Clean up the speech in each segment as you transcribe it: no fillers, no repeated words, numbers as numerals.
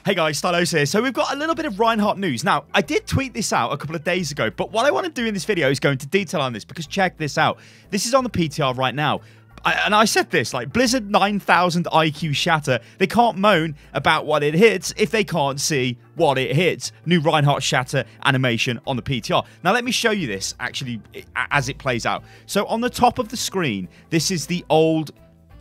Hey guys, Stylosa here. So we've got a little bit of Reinhardt news. Now, I did tweet this out a couple of days ago, but what I want to do in this video is go into detail on this because check this out. This is on the PTR right now. And I said this, like, Blizzard 9000 IQ Shatter, they can't moan about what it hits if they can't see what it hits. New Reinhardt Shatter animation on the PTR. Now, let me show you this, actually, as it plays out. So, on the top of the screen, this is the old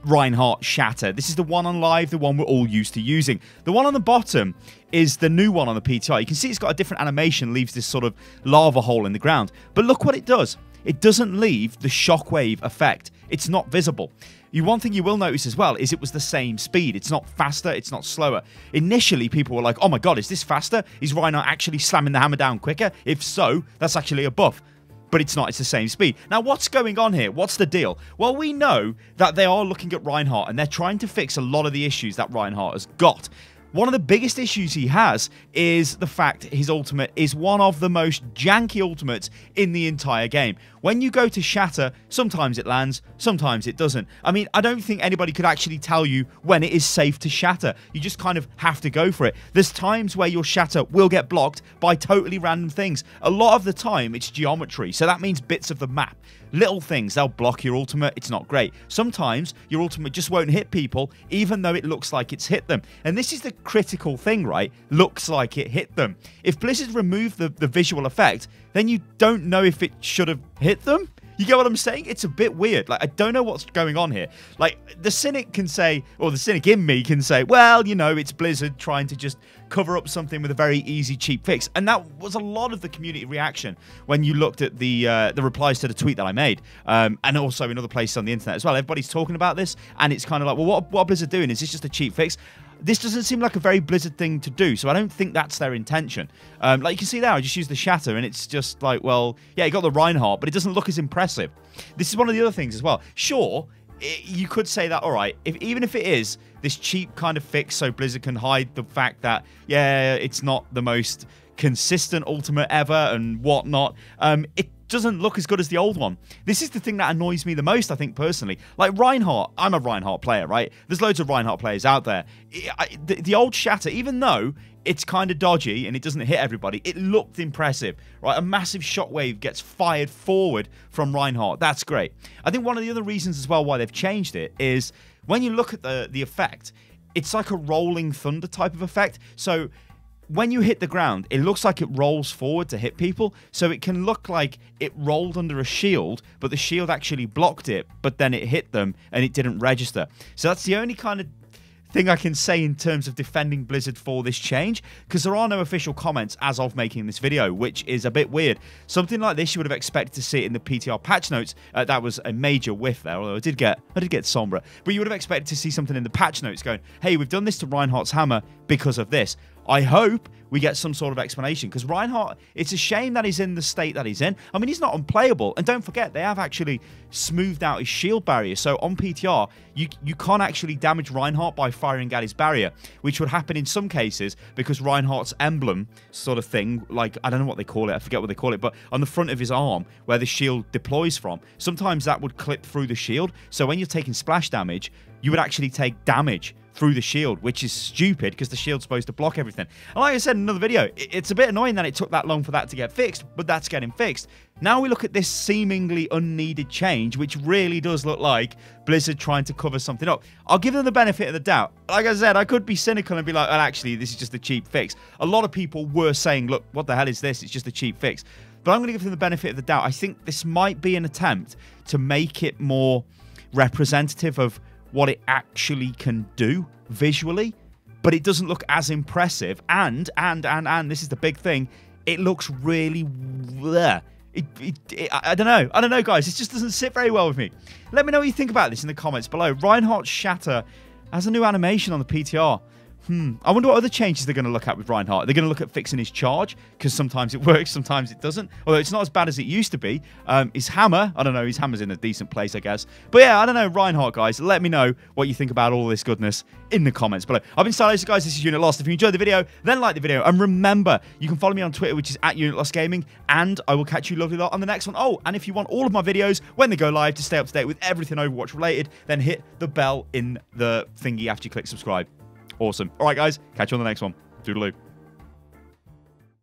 Reinhardt Shatter. This is the one on live, the one we're all used to using. The one on the bottom is the new one on the PTR. You can see it's got a different animation, leaves this sort of lava hole in the ground. But look what it does. It doesn't leave the shockwave effect. It's not visible. One thing you will notice as well is it was the same speed. It's not faster, it's not slower. Initially, people were like, oh my god, is this faster? Is Reinhardt actually slamming the hammer down quicker? If so, that's actually a buff. But it's not, it's the same speed. Now, what's going on here? What's the deal? Well, we know that they are looking at Reinhardt and they're trying to fix a lot of the issues that Reinhardt has got. One of the biggest issues he has is the fact his ultimate is one of the most janky ultimates in the entire game. When you go to Shatter, sometimes it lands, sometimes it doesn't. I mean, I don't think anybody could actually tell you when it is safe to Shatter. You just kind of have to go for it. There's times where your Shatter will get blocked by totally random things. A lot of the time, it's geometry, so that means bits of the map. Little things, they'll block your ultimate, it's not great. Sometimes your ultimate just won't hit people, even though it looks like it's hit them. And this is the critical thing, right? Looks like it hit them. If Blizzard removed the visual effect, then you don't know if it should have hit them. You get what I'm saying? It's a bit weird. Like, I don't know what's going on here. Like, the cynic can say, or the cynic in me can say, well, you know, it's Blizzard trying to just cover up something with a very easy, cheap fix. And that was a lot of the community reaction when you looked at the replies to the tweet that I made. And also in other places on the internet as well. Everybody's talking about this, and it's kind of like, well, what are Blizzard doing? Is this just a cheap fix? This doesn't seem like a very Blizzard thing to do, so I don't think that's their intention. Like you can see there, I just used the Shatter, and it's just like, well, yeah, you got the Reinhardt, but it doesn't look as impressive. This is one of the other things as well. Sure, you could say that, all right, even if it is this cheap kind of fix so Blizzard can hide the fact that, yeah, it's not the most consistent ultimate ever and whatnot, it doesn't look as good as the old one. This is the thing that annoys me the most, I think, personally. Like, Reinhardt, I'm a Reinhardt player, right? There's loads of Reinhardt players out there. The old Shatter, even though it's kind of dodgy and it doesn't hit everybody, it looked impressive, right? A massive shockwave gets fired forward from Reinhardt. That's great. I think one of the other reasons as well why they've changed it is when you look at the effect, it's like a rolling thunder type of effect. So when you hit the ground, it looks like it rolls forward to hit people, so it can look like it rolled under a shield, but the shield actually blocked it, but then it hit them, and it didn't register. So that's the only kind of thing I can say in terms of defending Blizzard for this change, because there are no official comments as of making this video, which is a bit weird. Something like this, you would have expected to see it in the PTR patch notes. That was a major whiff there, although I did get Sombra. But you would have expected to see something in the patch notes going, hey, we've done this to Reinhardt's hammer because of this. I hope we get some sort of explanation, because Reinhardt, it's a shame that he's in the state that he's in. I mean, he's not unplayable, and don't forget, they have actually smoothed out his shield barrier, so on PTR, you can't actually damage Reinhardt by firing at his barrier, which would happen in some cases because Reinhardt's emblem sort of thing, like, I don't know what they call it, I forget what they call it, but on the front of his arm, where the shield deploys from, sometimes that would clip through the shield, so when you're taking splash damage, you would actually take damage through the shield, which is stupid because the shield's supposed to block everything. And like I said in another video, it's a bit annoying that it took that long for that to get fixed, but that's getting fixed. Now we look at this seemingly unneeded change, which really does look like Blizzard trying to cover something up. I'll give them the benefit of the doubt. Like I said, I could be cynical and be like, well, actually, this is just a cheap fix. A lot of people were saying, look, what the hell is this? It's just a cheap fix. But I'm going to give them the benefit of the doubt. I think this might be an attempt to make it more representative of what it actually can do visually, but it doesn't look as impressive, and this is the big thing, it looks really bleh. I don't know, guys, it just doesn't sit very well with me. Let me know what you think about this in the comments below. Reinhardt Shatter has a new animation on the PTR. I wonder what other changes they're going to look at with Reinhardt. They're going to look at fixing his charge, because sometimes it works, sometimes it doesn't. Although it's not as bad as it used to be. His hammer, I don't know, his hammer's in a decent place, I guess. But yeah, I don't know, Reinhardt, guys. Let me know what you think about all this goodness in the comments below. I've been Stylosa, guys. This is Unit Lost. If you enjoyed the video, then like the video. And remember, you can follow me on Twitter, which is @UnitLostGaming. And I will catch you lovely lot on the next one. Oh, and if you want all of my videos when they go live to stay up to date with everything Overwatch related, then hit the bell in the thingy after you click subscribe. Awesome. All right, guys. Catch you on the next one. Toodaloo.